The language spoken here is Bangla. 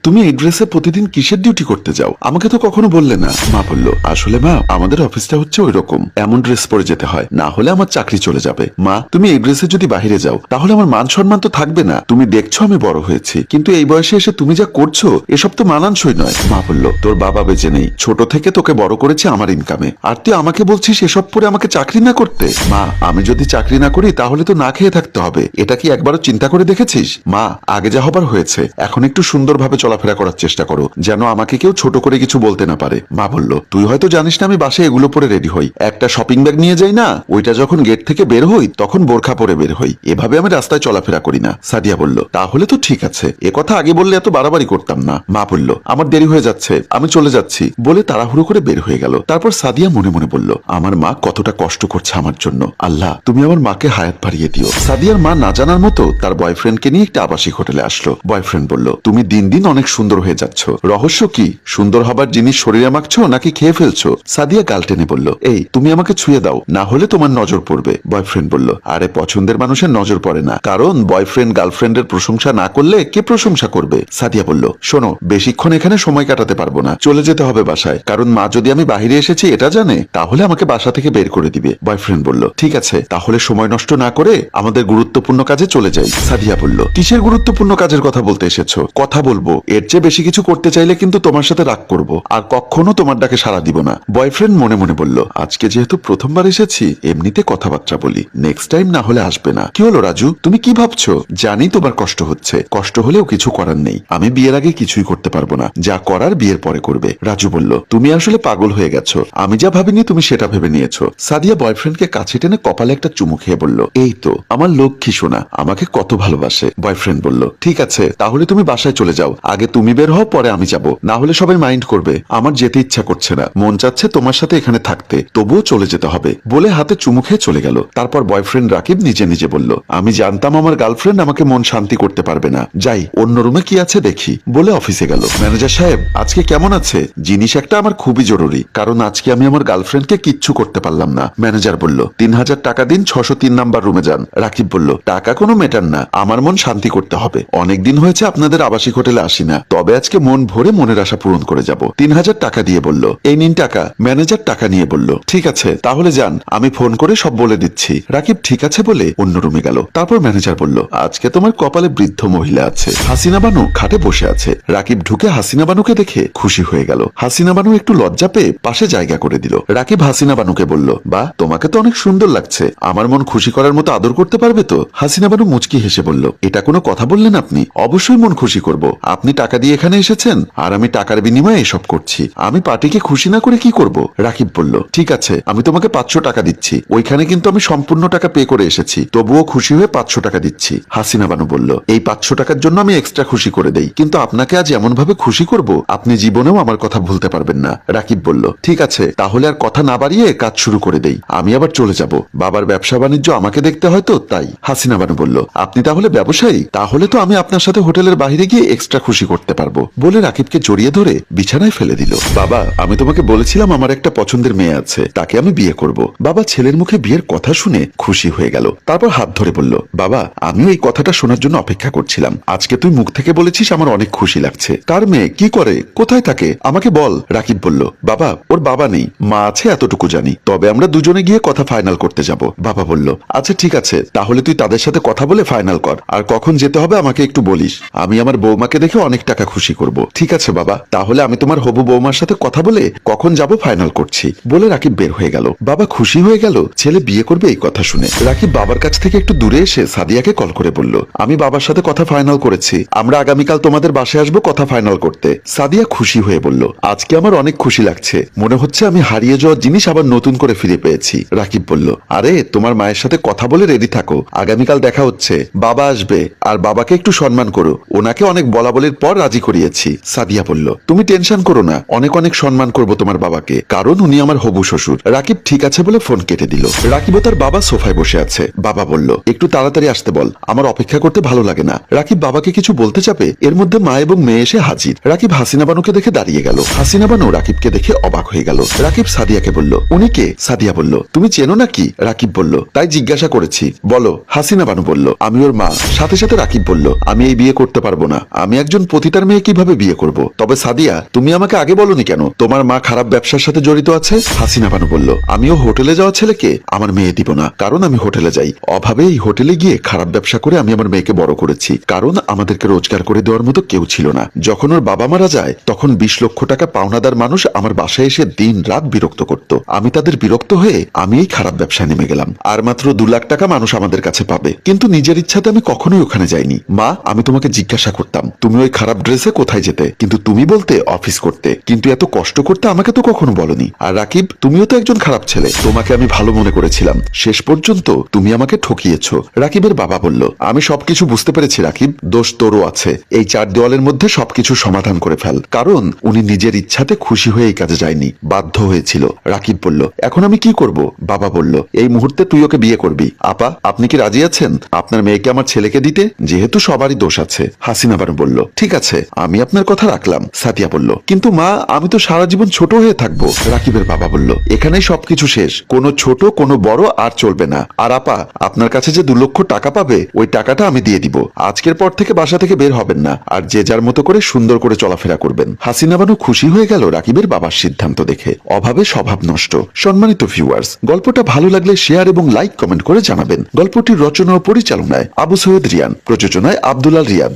তুমি এই ড্রেসে প্রতিদিন কিসের ডিউটি করতে যাও? আমাকে তো কখনো বললে না। মা বলল, আসলে মা, আমাদের অফিসটা হচ্ছে ওই রকম, এমন ড্রেস পরে যেতে হয়, না হলে আমার চাকরি চলে যাবে। মা, তুমি এই ড্রেসে যদি বাইরে যাও তাহলে আমার মান সম্মান তো থাকবে না। তুমি দেখছো আমি বড় হয়েছি, কিন্তু এই বয়সে এসে তুমি যা করছো এসব তো মানানসই নয়। মা বলল, তোর বাবা বেঁচে নেই, ছোট থেকে তোকে বড় করেছে আমার ইনকামে, আর তুই আমাকে বলছিস এসব পরে আমাকে চাকরি না করতে? মা, আমি যদি চাকরি না করি তাহলে তো না খেয়ে থাকতে হবে, এটা কি একবারও চিন্তা করে দেখেছিস? মা, আগে যা হবার হয়েছে, এখন একটু সুন্দরভাবে চলাফেরা করার চেষ্টা করো, যেন আমাকে কেউ ছোট করে কিছু বলতে না পারে। মা বলল, তুই হয়তো জানিস না আমি বাসায় এগুলো পরে রেডি হই, একটা শপিং ব্যাগ নিয়ে যাই না, ওইটা যখন গেট থেকে বের হই তখন বোরখা পরে বের হই, এভাবে আমি রাস্তায় চলাফেরা করি না। সাদিয়া বলল, তাহলে তো ঠিক আছে, এ কথা আগে বললে এত বাড়াবাড়ি করতাম না। মা বলল, আমার দেরি হয়ে যাচ্ছে, আমি চলে যাচ্ছি, বলে তাড়াহুড়ো করে বের হয়ে গেল। তারপর সাদিয়া মনে মনে বলল, আমার মা কতটা কষ্ট করছে আমার জন্য, আল্লাহ তুমি আমার মাকে হায়াত বাড়িয়ে দিও। সাদিয়ার মা না জানার মতো তার বয়ফ্রেন্ডকে নিয়ে একটা আবাসিক হোটেলে আসলো। বয়ফ্রেন্ড বলল, তুমি দিন দিন অনেক সুন্দর হয়ে যাচ্ছ, রহস্য কি? সুন্দর হবার জিনিস শরীরে মাখছো নাকি খেয়ে ফেলছো? সাদিয়া গাল টেনে বলল, এই তুমি আমাকে ছুঁয়ে দাও, না হলে তোমার নজর পড়বে। বয়ফ্রেন্ড বলল, আরে পছন্দের মানুষের নজর পড়ে না, কারণ বয়ফ্রেন্ড গার্লফ্রেন্ডের প্রশংসা না করলে কে প্রশংসা করবে? সাদিয়া বলল, শোনো, বেশিক্ষণ এখানে সময় কাটাতে পারবো না, চলে যেতে হবে বাসায়, কারণ মা যদি আমি বাহিরে এসেছি এটা জানে তাহলে আমাকে বাসা থেকে বের করে দিবে। বয়ফ্রেন্ড বলল, ঠিক আছে, তাহলে সময় নষ্ট না করে আমাদের গুরুত্বপূর্ণ কাজে চলে যাই। সাদিয়া বলল, কিসের গুরুত্বপূর্ণ কাজের কথা বলতে এসেছো? কথা বলবো, এর চেয়ে বেশি কিছু করতে চাইলে কিন্তু তোমার সাথে রাগ করব, আর কখনো তোমার ডাকে সাড়া দিব না। বয়ফ্রেন্ড মনে মনে বলল, আজকে যেহেতু প্রথমবার এসেছি এমনিতে কথাবার্তা বলি, নেক্সট টাইম না হলে আসবে না। কি হলো রাজু, তুমি কি ভাবছো? জানি তোমার কষ্ট হচ্ছে, কষ্ট হলেও কিছু করার নেই, আমি বিয়ের আগে কিছুই করতে পারবো না, যা করার বিয়ের পরে করবে। রাজু বলল, তুমি আসলে পাগল হয়ে গেছো, আমি যা ভাবিনি তুমি সেটা ভেবে নিয়েছো। সাদিয়া বয়ফ্রেন্ডকে কাছে টেনে কপালে একটা চুমু খেয়ে বলল, এই তো আমার লক্ষ্মী সোনা, আমাকে কত ভালোবাসে। বয়ফ্রেন্ড বলল, ঠিক আছে, তাহলে তুমি বাসায় চলে যাও, আগে তুমি বের হও পরে আমি যাব, না হলে সবাই মাইন্ড করবে। আমার যেতে ইচ্ছা করছে না, মন চাচ্ছে তোমার সাথে এখানে থাকতে, তবুও চলে যেতে হবে, বলে হাতে চুমু খেয়ে চলে গেল। তারপর বয়ফ্রেন্ড রাকিব নিজে নিজে বলল, আমি জানতাম আমার গার্লফ্রেন্ড আমাকে মন শান্তি করতে পারবে না, যাই অন্য রুমে কি আছে দেখি, বলে অফিসে গেল। ম্যানেজার সাহেব আজকে কেমন আছে? জিনিস একটা আমার খুবই জরুরি, কারণ আজকে আমি আমার গার্লফ্রেন্ডকে কিচ্ছু করতে পারলাম না। ম্যানেজার বলল, 3000 টাকা দিন, 603 নাম্বার রুমে যান। রাকিব বলল, টাকা কোনো ম্যাটার না, আমার মন শান্তি করতে হবে, অনেকদিন হয়েছে আপনাদের আবাসিক হোটেলে আসি না, তবে আজকে মন ভরে মনের আশা পূরণ করে যাব। 3000 টাকা দিয়ে বলল, এই নিন টাকা। ম্যানেজার টাকা নিয়ে বলল, ঠিক আছে তাহলে যান, আমি ফোন করে সব বলে দিচ্ছি। রাকিব ঠিক আছে বলে অন্য রুমে গেল। তারপর ম্যানেজার বলল, আজকে তোমার কপালে বৃদ্ধ মহিলা আছে, হাসিনা বানু খাটে বসে আছে। রাকিব ঢুকে হাসিনা বানুকে দেখে খুশি হয়ে গেল। হাসিনা বানু একটু লজ্জা পেয়ে পাশে জায়গা করে দিল। রাকিব হাসিনা বানুকে বলল, বাহ, তোমাকে তো অনেক সুন্দর লাগছে, আমার মন খুশি করার মতো আদর করতে পারবে তো? হাসিনা বানু মুচকি হেসে বলল, এটা কোনো কথা বললেন আপনি? অবশ্যই মন খুশি করব, আপনি টাকা দিয়ে এখানে এসেছেন আর আমি টাকার বিনিময়ে এসব করছি, আমি পার্টিকে খুশি না করে কি করব? রাকিব বলল, ঠিক আছে, আমি তোমাকে 500 টাকা দিচ্ছি, ওইখানে কিন্তু আমি সম্পূর্ণ টাকা পে করে এসেছি, তবুও খুশি হয়ে 500 টাকা দিচ্ছি। হাসিনা বানু বলল, এই 500 টাকার জন্য আমি এক্সট্রা খুশি করে দেই, কিন্তু আপনাকে আজ এমন ভাবে খুশি করব আপনি জীবনেও আমার কথা ভুলতে পারবেন না। রাকিব বলল, ঠিক আছে, তাহলে আর কথা না বাড়িয়ে কাজ শুরু করে দেই, আমি আবার চলে যাব, বাবার ব্যবসা বাণিজ্য আমাকে দেখতে হয় তো তাই। হাসিনা বানু বলল, আপনি তাহলে ব্যবসায়ী? তাহলে তো আমি আপনার সাথে হোটেলের বাইরে গিয়ে এক্সট্রা খুশি করতে পারবো, বলে রাকিবকে জড়িয়ে ধরে বিছানায় ফেলে দিল। বাবা, আমি তোমাকে বলেছিলাম আমার একটা পছন্দের মেয়ে আছে, তাকে আমি বিয়ে করব। বাবা ছেলের মুখে বিয়ের কথা শুনে খুশি হয়ে গেল। তারপর হাত ধরে বলল, বাবা আমিও এই কথাটা শোনার জন্য অপেক্ষা করছিলাম, আজকে তুই মুখ থেকে বলেছিস, আমার অনেক খুশি লাগছে। কার মেয়ে, কি করে, কোথায় থাকে, আমাকে বল। রাকিব বলল, বাবা ওর বাবা নেই, মা আছে এতটুকু জানি, তবে আমরা দুজনে গিয়ে কথা ফাইনাল করতে যাব। বাবা বলল, আচ্ছা ঠিক আছে, তাহলে তুই তাদের সাথে কথা বলে ফাইনাল কর, আর কখন যেতে হবে আমাকে একটু বলিস, আমি আমার বৌমাকে দেখে অনেক টাকা খুশি করব। ঠিক আছে বাবা, তাহলে আমি তোমার হবু বৌমার সাথে কথা বলে কখন যাব ফাইনাল করছি, বলে রাকিব বের হয়ে গেল। বাবা খুশি হয়ে গেল ছেলে বিয়ে করবে এই কথা শুনে। রাকিব বাবার কাছ থেকে একটু দূরে এসে সাদিয়াকে কল করে বলল, আমি বাবার সাথে কথা ফাইনাল করেছি, আমরা আগামীকাল তোমাদের বাসায় আসবো কথা ফাইনাল করতে। সাদিয়া খুশি হয়ে বলল, আজকে আমার অনেক খুশি লাগছে, মনে হচ্ছে আমি হারিয়ে যাওয়া জিনিস আবার নতুন করে ফিরে পেয়েছি। রাকিব বলল, আরে তোমার মায়ের সাথে কথা বলে রেডি থাকো, আগামীকাল দেখা হচ্ছে, বাবা আসবে, আর বাবাকে একটু সম্মান করো, ওনাকে অনেক বলা বলির পর রাজি করিয়েছি। সাদিয়া বলল, তুমি টেনশন করো না, অনেক অনেক সম্মান করবো তোমার বাবাকে, কারণ উনি আমার হবু শ্বশুর। রাকিব ঠিক আছে বলে ফোন কেটে দিল। রাকিব ও তার বাবা সোফায় বসে আছে। বাবা বলল, একটু তাড়াতাড়ি আসতে বল, আমার অপেক্ষা করতে ভালো লাগে না। রাকিব বাবাকে কিছু বলতে চাপে এর মধ্যে মা এবং মেয়ে এসে হাজির। রাকিব হাসিনা বানুকে দেখে দাঁড়িয়ে গেল। হাসিনা বানু রাকিবকে দেখে অবাক হয়ে গেল। রাকিব সাদিয়াকে বলল, উনি কে? সাদিয়া বলল, তুমি চেনো নাকি? রাকিব বলল, তাই জিজ্ঞাসা করেছি, বলো। হাসিনা বানু বলল, আমি ওর মা। সাথে সাথে রাকিব বলল, আমি এই বিয়ে করতে পারবো না, আমি একজন পতিতার মেয়ে কিভাবে বিয়ে করব? তবে সাদিয়া, তুমি আমাকে আগে বলনি কেন তোমার মা খারাপ ব্যবসার সাথে জড়িত আছে? হাসিনা বানু বলল, আমিও হোটেলে যাওয়া ছেলেকে আমার মেয়ে দিব না, কারণ আমি হোটেলে যাই। অভাবে এই হোটেলে গিয়ে খারাপ ব্যবসা করে আমি আমার মেয়েকে বড় করেছি, কারণ আমাদেরকে রোজগার করে দেওয়ার মতো কেউ ছিল না। যখন ওর বাবা মারা যায় তখন 20 লক্ষ টাকা পাওনাদার মানুষ আমার বাসায় এসে দিন রাত বিরক্ত করত। আমি তাদের বিরক্ত হয়ে আমি এই খারাপ ব্যবসায় নেমে গেলাম। আর মাত্র 2 লাখ টাকা মানুষ আমাদের কাছে পাবে, কিন্তু নিজের ইচ্ছাতে আমি কখনোই ওখানে যাইনি। মা, আমি তোমাকে জিজ্ঞাসা করতাম তুমি ওই খারাপ ড্রেসে কোথায় যেতে, কিন্তু তুমি বলতে অফিস করতে, কিন্তু এত কষ্ট করতে আমাকে তো কখনো বলনি। আর রাকিব, তুমিও তো একজন খারাপ ছেলে, তোমাকে আমি ভালো মনে করেছিলাম, শেষ পর্যন্ত তুমি আমাকে ঠকিয়েছো। রাকিবের বাবা বলল, আমি সবকিছু বুঝতে পেরেছি রাকিব, দোষ তোরও আছে। এই 4 দেওয়ালের মধ্যে সবকিছু সমাধান করে ফেল, কারণ উনি নিজের ইচ্ছাতে খুশি হয়ে এই কাজে যায়নি, বাধ্য হয়েছিল। রাকিব বলল, এখন আমি কি করব? বাবা বলল, এই মুহূর্তে তুই ওকে বিয়ে করবি। আপা, আপনি কি রাজি আছেন আপনার মেয়েকে আমার ছেলেকে দিতে? যেহেতু সবারই দোষ আছে। হাসিনা বানু বলল, ঠিক আছে, আমি আপনার কথা রাখলাম। সাদিয়া বলল, কিন্তু মা, আমি তো সারা জীবন ছোট হয়ে থাকবো। রাকিবের বাবা বলল, এখানেই সবকিছু শেষ, কোনো ছোট কোনো বড় আর চলবে না। আর আপা, আপনার কাছে যে 2 লক্ষ টাকা পাবে ওই টাকাটা আমি দিয়ে দিব। আজকের পর থেকে বাসা থেকে বের হবেন না, আর যে যার মতো করে সুন্দর করে চলাফেরা করবেন। হাসিনা বানু খুশি হয়ে গেল রাকিবের বাবার সিদ্ধান্ত দেখে। অভাবে স্বভাব নষ্ট। সম্মানিত ভিউয়ার্স, গল্পটা ভালো লাগলে শেয়ার এবং লাইক কমেন্ট করে জানাবেন। গল্পটির রচনা ও পরিচালনায় আবু সৈয়দ রিয়ান, প্রযোজনায় আব্দুল্লাহ রিয়াদ।